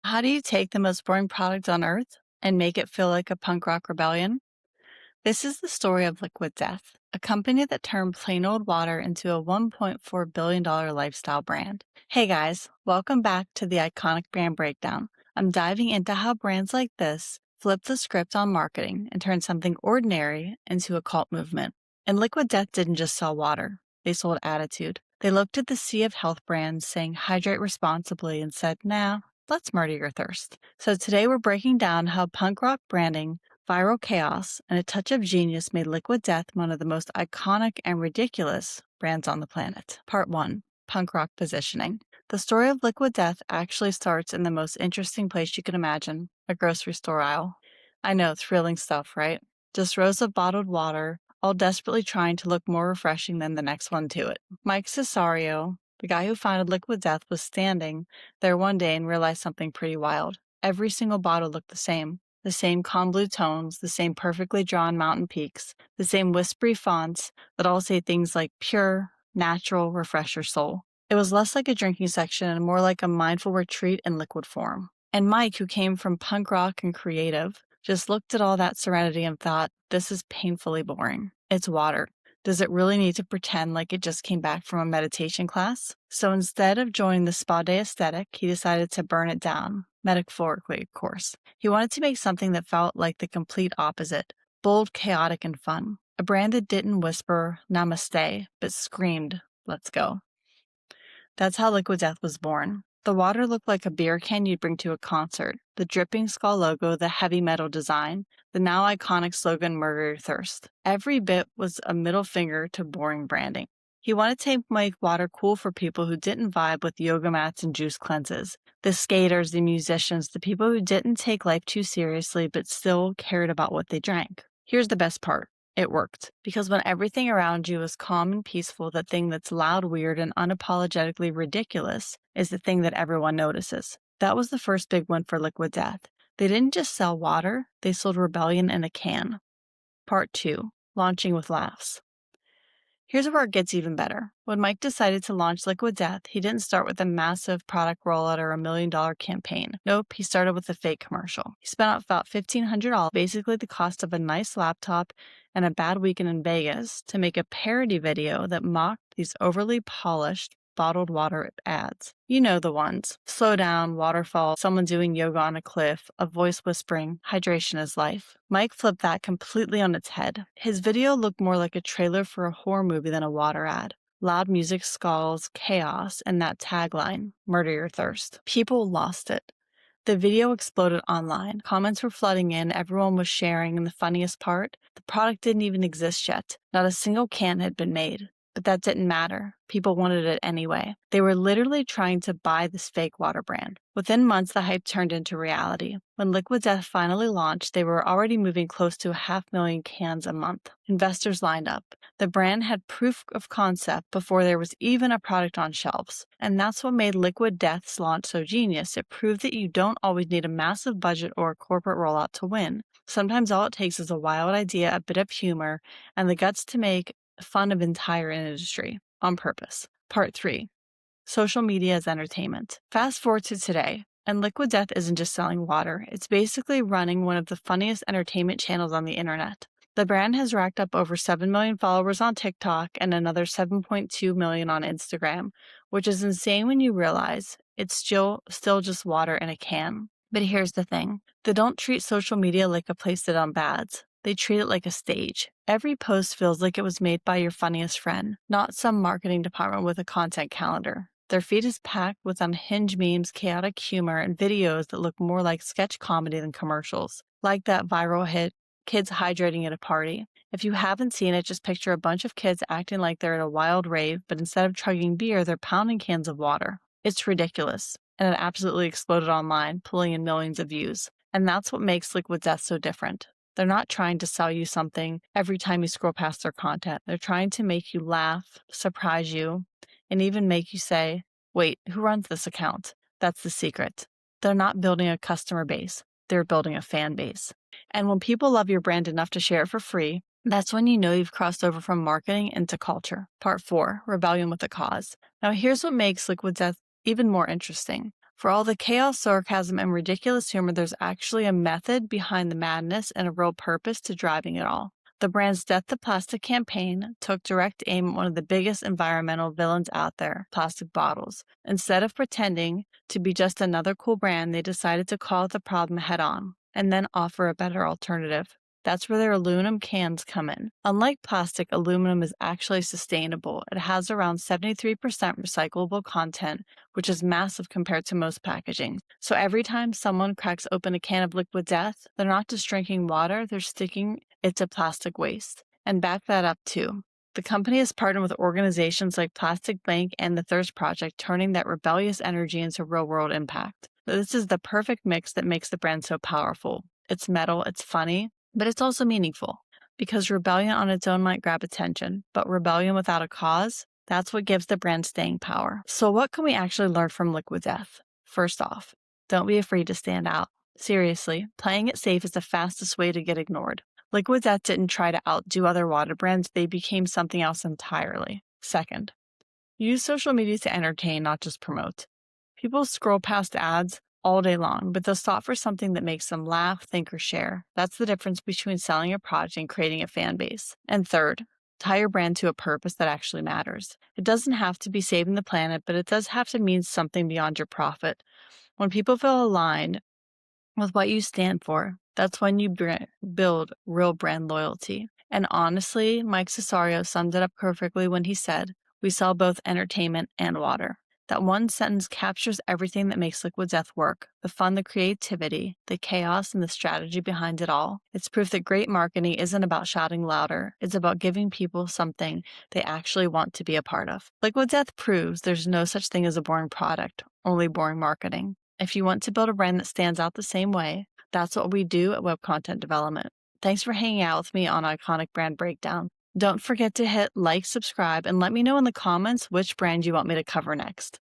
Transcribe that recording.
How do you take the most boring product on earth and make it feel like a punk rock rebellion? This is the story of Liquid Death, a company that turned plain old water into a $1.4 billion lifestyle brand. Hey guys, welcome back to the Iconic Brand Breakdown. I'm diving into how brands like this flip the script on marketing and turn something ordinary into a cult movement. And Liquid Death didn't just sell water, they sold attitude. They looked at the sea of health brands saying hydrate responsibly and said, nah, let's murder your thirst. So today we're breaking down how punk rock branding, viral chaos, and a touch of genius made Liquid Death one of the most iconic and ridiculous brands on the planet. Part 1. Punk rock positioning. The story of Liquid Death actually starts in the most interesting place you can imagine, a grocery store aisle. I know, thrilling stuff, right? Just rows of bottled water, all desperately trying to look more refreshing than the next one to it. Mike Cesario, the guy who founded Liquid Death, was standing there one day and realized something pretty wild. Every single bottle looked the same. The same calm blue tones, the same perfectly drawn mountain peaks, the same whispery fonts that all say things like pure, natural, refresh your soul. It was less like a drinking section and more like a mindful retreat in liquid form. And Mike, who came from punk rock and creative, just looked at all that serenity and thought, this is painfully boring. It's water. Does it really need to pretend like it just came back from a meditation class? So instead of joining the spa day aesthetic, he decided to burn it down, metaphorically, of course. He wanted to make something that felt like the complete opposite, bold, chaotic, and fun. A brand that didn't whisper namaste, but screamed, let's go. That's how Liquid Death was born. The water looked like a beer can you'd bring to a concert, the dripping skull logo, the heavy metal design, the now iconic slogan, Murder Your Thirst. Every bit was a middle finger to boring branding. He wanted to make water cool for people who didn't vibe with yoga mats and juice cleanses, the skaters, the musicians, the people who didn't take life too seriously but still cared about what they drank. Here's the best part. It worked. Because when everything around you is calm and peaceful, the thing that's loud, weird, and unapologetically ridiculous is the thing that everyone notices. That was the first big one for Liquid Death. They didn't just sell water, they sold rebellion in a can. Part 2. Launching with laughs. Here's where it gets even better. When Mike decided to launch Liquid Death, he didn't start with a massive product rollout or $1 million campaign. Nope, he started with a fake commercial. He spent about $1,500, basically the cost of a nice laptop and a bad weekend in Vegas, to make a parody video that mocked these overly polished bottled water ads. You know the ones. Slow down, waterfall, someone doing yoga on a cliff, a voice whispering, hydration is life. Mike flipped that completely on its head. His video looked more like a trailer for a horror movie than a water ad. Loud music, skulls, chaos, and that tagline, murder your thirst. People lost it. The video exploded online. Comments were flooding in, everyone was sharing, and the funniest part, the product didn't even exist yet. Not a single can had been made. But that didn't matter. People wanted it anyway. They were literally trying to buy this fake water brand. Within months, the hype turned into reality. When Liquid Death finally launched, they were already moving close to 500,000 cans a month. Investors lined up. The brand had proof of concept before there was even a product on shelves. And that's what made Liquid Death's launch so genius. It proved that you don't always need a massive budget or a corporate rollout to win. Sometimes all it takes is a wild idea, a bit of humor, and the guts to make fun of entire industry on purpose. Part 3. Social media as entertainment. Fast forward to today, and Liquid Death isn't just selling water. It's basically running one of the funniest entertainment channels on the internet. The brand has racked up over 7 million followers on TikTok and another 7.2 million on Instagram, which is insane when you realize it's still just water in a can. But here's the thing. They don't treat social media like a place to dump ads. They treat it like a stage. Every post feels like it was made by your funniest friend, not some marketing department with a content calendar. Their feed is packed with unhinged memes, chaotic humor, and videos that look more like sketch comedy than commercials. Like that viral hit, Kids Hydrating at a Party. If you haven't seen it, just picture a bunch of kids acting like they're at a wild rave, but instead of chugging beer, they're pounding cans of water. It's ridiculous, and it absolutely exploded online, pulling in millions of views. And that's what makes Liquid Death so different. They're not trying to sell you something every time you scroll past their content. They're trying to make you laugh, surprise you, and even make you say, wait, who runs this account? That's the secret. They're not building a customer base. They're building a fan base. And when people love your brand enough to share it for free, that's when you know you've crossed over from marketing into culture. Part 4, Rebellion with a Cause. Now here's what makes Liquid Death even more interesting. For all the chaos, sarcasm, and ridiculous humor, there's actually a method behind the madness and a real purpose to driving it all. The brand's Death to Plastic campaign took direct aim at one of the biggest environmental villains out there, plastic bottles. Instead of pretending to be just another cool brand, they decided to call out the problem head on and then offer a better alternative. That's where their aluminum cans come in. Unlike plastic, aluminum is actually sustainable. It has around 73% recyclable content, which is massive compared to most packaging. So every time someone cracks open a can of liquid death, they're not just drinking water, they're sticking it to plastic waste. And back that up too. The company has partnered with organizations like Plastic Bank and the Thirst Project, turning that rebellious energy into real-world impact. This is the perfect mix that makes the brand so powerful. It's metal, it's funny, but it's also meaningful. Because rebellion on its own might grab attention, but rebellion without a cause, that's what gives the brand staying power. So what can we actually learn from Liquid Death? First off, don't be afraid to stand out. Seriously, playing it safe is the fastest way to get ignored. Liquid Death didn't try to outdo other water brands, they became something else entirely. Second, use social media to entertain, not just promote. People scroll past ads all day long, but they'll stop for something that makes them laugh, think, or share. That's the difference between selling a product and creating a fan base. And third, tie your brand to a purpose that actually matters. It doesn't have to be saving the planet, but it does have to mean something beyond your profit. When people feel aligned with what you stand for, that's when you build real brand loyalty. And honestly, Mike Cesario summed it up perfectly when he said, "We sell both entertainment and water." That one sentence captures everything that makes Liquid Death work: the fun, the creativity, the chaos, and the strategy behind it all. It's proof that great marketing isn't about shouting louder, it's about giving people something they actually want to be a part of. Liquid Death proves there's no such thing as a boring product, only boring marketing. If you want to build a brand that stands out the same way, that's what we do at Web Content Development. Thanks for hanging out with me on Iconic Brand Breakdown. Don't forget to hit like, subscribe, and let me know in the comments which brand you want me to cover next.